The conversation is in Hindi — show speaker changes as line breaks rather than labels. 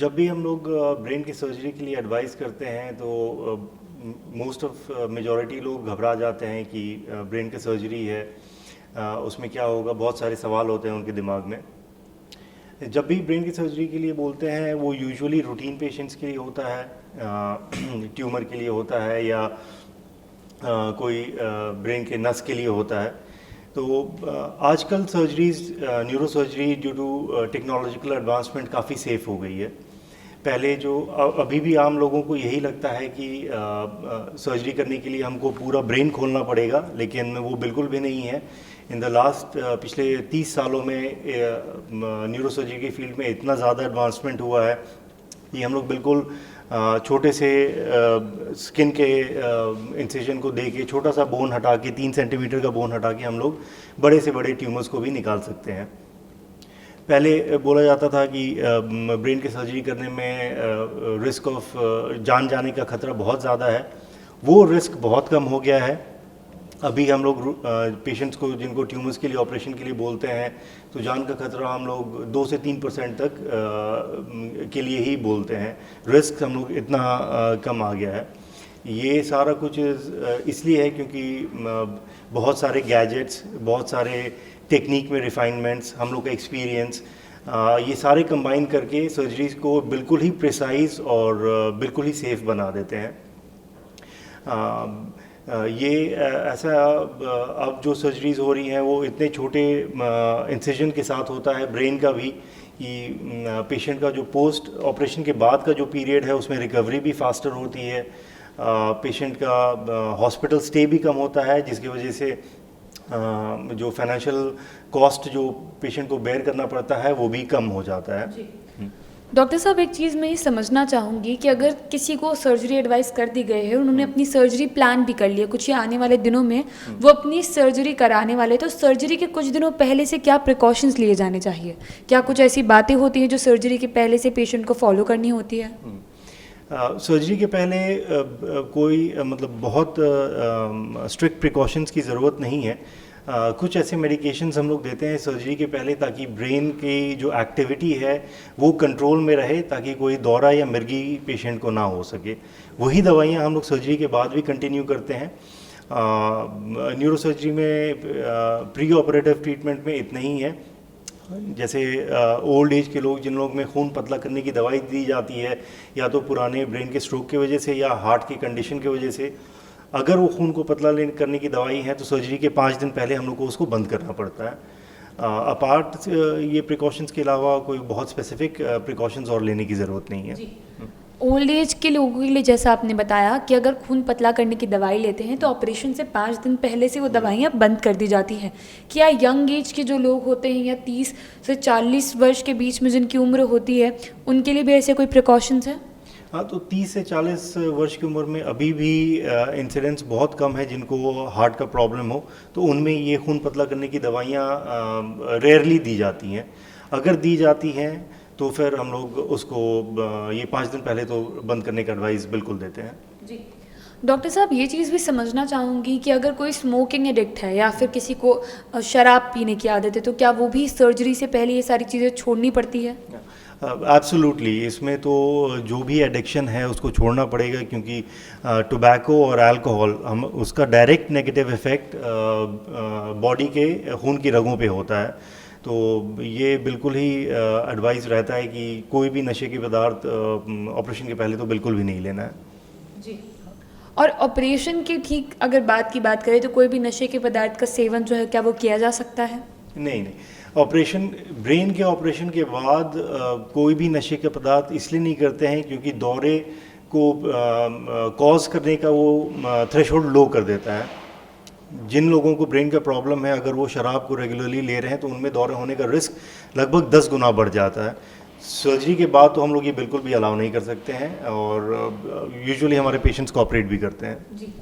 जब भी हम लोग ब्रेन की सर्जरी के लिए एडवाइस करते हैं तो मोस्ट ऑफ मेजॉरिटी लोग घबरा जाते हैं कि ब्रेन की सर्जरी है, उसमें क्या होगा, बहुत सारे सवाल होते हैं उनके दिमाग में। जब भी ब्रेन की सर्जरी के लिए बोलते हैं वो यूजुअली रूटीन पेशेंट्स के लिए होता है, ट्यूमर के लिए होता है या कोई ब्रेन के नस के लिए होता है। तो आजकल surgeries, neuro surgery due to technological advancement काफ़ी सेफ़ हो गई है। पहले जो अभी भी आम लोगों को यही लगता है कि सर्जरी करने के लिए हमको पूरा ब्रेन खोलना पड़ेगा, लेकिन वो बिल्कुल भी नहीं है। इन द लास्ट पिछले 30 सालों में न्यूरो सर्जरी की फील्ड में इतना ज़्यादा एडवांसमेंट हुआ है कि हम लोग बिल्कुल छोटे से स्किन के इंसिजन को दे के, छोटा सा बोन हटा के, 3 सेंटीमीटर का बोन हटा के हम लोग बड़े से बड़े ट्यूमर्स को भी निकाल सकते हैं। पहले बोला जाता था कि ब्रेन की सर्जरी करने में रिस्क ऑफ जान जाने का खतरा बहुत ज़्यादा है। वो रिस्क बहुत कम हो गया है। अभी हम लोग पेशेंट्स को जिनको ट्यूमर्स के लिए ऑपरेशन के लिए बोलते हैं तो जान का खतरा हम लोग 2 से 3% तक के लिए ही बोलते हैं। रिस्क हम लोग इतना कम आ गया है। ये सारा कुछ इसलिए है क्योंकि बहुत सारे गैजेट्स, बहुत सारे टेक्निक में रिफाइनमेंट्स, हम लोग का एक्सपीरियंस, ये सारे कंबाइन करके सर्जरीज को बिल्कुल ही प्रिसाइज और बिल्कुल ही सेफ़ बना देते हैं। ये ऐसा अब जो सर्जरीज हो रही हैं वो इतने छोटे इंसिजन के साथ होता है ब्रेन का भी कि पेशेंट का जो पोस्ट ऑपरेशन के बाद का जो पीरियड है उसमें रिकवरी भी फास्टर होती है। पेशेंट का हॉस्पिटल स्टे भी कम होता है, जिसकी वजह से जो फाइनेंशियल कॉस्ट जो पेशेंट को बेयर करना पड़ता है वो भी कम हो जाता है।
डॉक्टर साहब, एक चीज़ मैं ये समझना चाहूँगी कि अगर किसी को सर्जरी एडवाइस कर दी गई है, उन्होंने अपनी सर्जरी प्लान भी कर ली है, कुछ ही आने वाले दिनों में वो अपनी सर्जरी कराने वाले, तो सर्जरी के कुछ दिनों पहले से क्या प्रिकॉशंस लिए जाने चाहिए? क्या कुछ ऐसी बातें होती हैं जो सर्जरी के पहले से पेशेंट को फॉलो करनी होती है?
सर्जरी के पहले कोई मतलब बहुत स्ट्रिक्ट प्रिकॉशंस की ज़रूरत नहीं है। कुछ ऐसे मेडिकेशंस हम लोग देते हैं सर्जरी के पहले ताकि ब्रेन की जो एक्टिविटी है वो कंट्रोल में रहे, ताकि कोई दौरा या मिर्गी पेशेंट को ना हो सके। वही दवाइयाँ हम लोग सर्जरी के बाद भी कंटिन्यू करते हैं। न्यूरो सर्जरी में प्री ऑपरेटिव ट्रीटमेंट में इतना ही है। जैसे ओल्ड एज के लोग, जिन लोग में खून पतला करने की दवाई दी जाती है या तो पुराने ब्रेन के स्ट्रोक की वजह से या हार्ट की कंडीशन की वजह से, अगर वो खून को पतला करने की दवाई है तो सर्जरी के 5 दिन पहले हम लोग को उसको बंद करना पड़ता है। अपार्ट ये प्रिकॉशंस के अलावा कोई बहुत स्पेसिफिक प्रिकॉशंस और लेने की ज़रूरत नहीं है।
ओल्ड एज के लोगों के लिए जैसा आपने बताया कि अगर खून पतला करने की दवाई लेते हैं तो ऑपरेशन से 5 दिन पहले से वो दवाइयाँ बंद कर दी जाती हैं। क्या यंग एज के जो लोग होते हैं या 30 से 40 वर्ष के बीच में जिनकी उम्र होती है, उनके लिए भी ऐसे कोई प्रिकॉशंस हैं?
हाँ, तो 30 से 40 वर्ष की उम्र में अभी भी इंसिडेंस बहुत कम है जिनको हार्ट का प्रॉब्लम हो, तो उनमें ये खून पतला करने की दवाइयाँ रेयरली दी जाती हैं। अगर दी जाती हैं तो फिर हम लोग उसको ये 5 दिन पहले तो बंद करने का एडवाइस बिल्कुल देते हैं।
जी डॉक्टर साहब, ये चीज़ भी समझना चाहूँगी कि अगर कोई स्मोकिंग एडिक्ट है या फिर किसी को शराब पीने की आदत है, तो क्या वो भी सर्जरी से पहले ये सारी चीज़ें छोड़नी पड़ती है?
एब्सोल्युटली, इसमें तो जो भी एडिक्शन है उसको छोड़ना पड़ेगा, क्योंकि टोबैको और अल्कोहल हम उसका डायरेक्ट नेगेटिव इफ़ेक्ट बॉडी के खून की रगों पे होता है। तो ये बिल्कुल ही एडवाइस रहता है कि कोई भी नशे के पदार्थ ऑपरेशन के पहले तो बिल्कुल भी नहीं लेना है।
जी। और ऑपरेशन की ठीक अगर बात करें तो कोई भी नशे के पदार्थ का सेवन जो है, क्या वो किया जा सकता है?
नहीं, ऑपरेशन, ब्रेन के ऑपरेशन के बाद कोई भी नशे के पदार्थ इसलिए नहीं करते हैं क्योंकि दौरे को कॉज करने का वो थ्रेशोल्ड लो कर देता है। जिन लोगों को ब्रेन का प्रॉब्लम है, अगर वो शराब को रेगुलरली ले रहे हैं तो उनमें दौरे होने का रिस्क लगभग 10 गुना बढ़ जाता है। सर्जरी के बाद तो हम लोग ये बिल्कुल भी अलाउ नहीं कर सकते हैं और यूजुअली हमारे पेशेंट्स कोऑपरेट भी करते हैं।
जी।